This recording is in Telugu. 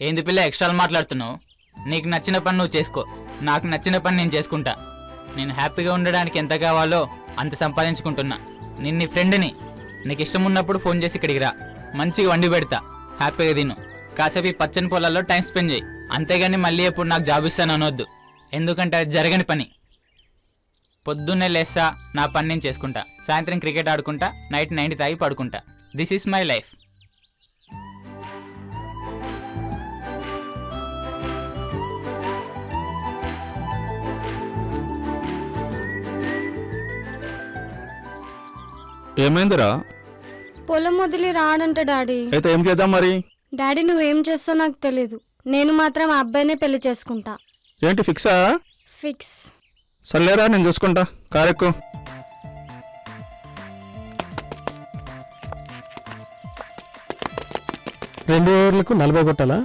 ఏంది పిల్ల ఎక్స్ట్రాలు మాట్లాడుతున్నావు? నీకు నచ్చిన పని నువ్వు చేసుకో, నాకు నచ్చిన పని నేను చేసుకుంటా. నేను హ్యాపీగా ఉండడానికి ఎంత కావాలో అంత సంపాదించుకుంటున్నా. నేను నీ ఫ్రెండ్ని. నీకు ఇష్టం ఉన్నప్పుడు ఫోన్ చేసి ఇక్కడికి రా, మంచిగా వండి పెడతా, హ్యాపీగా తిను. కాసేపు ఈ పచ్చని పొలాల్లో టైం స్పెండ్ చేయి. అంతేగాని మళ్ళీ ఎప్పుడు నాకు జాబ్ ఇస్తాను అనొద్దు, ఎందుకంటే అది జరగని పని. పొద్దున్నే లేస్తా, నా పని నేను చేసుకుంటా. సాయంత్రం క్రికెట్ ఆడుకుంటా, నైట్ 90 తాగి పడుకుంటా. This is my life. ఏమైందిరా? పొలం వదిలి రాడంట డాడీ. అయితే ఏం చేద్దాం మరి? డాడీ నువ్వేం చేస్తావు నాకు తెలీదు. నేను మాత్రం ఆ అబ్బాయినే పెళ్లి చేసుకుంటా. ఏంటి ఫిక్సా? ఫిక్స్. సర్లేరా, నేను చూసుకుంటా. కారెక్కు. రెండు ఓవర్లకు 40 కొట్టాలా?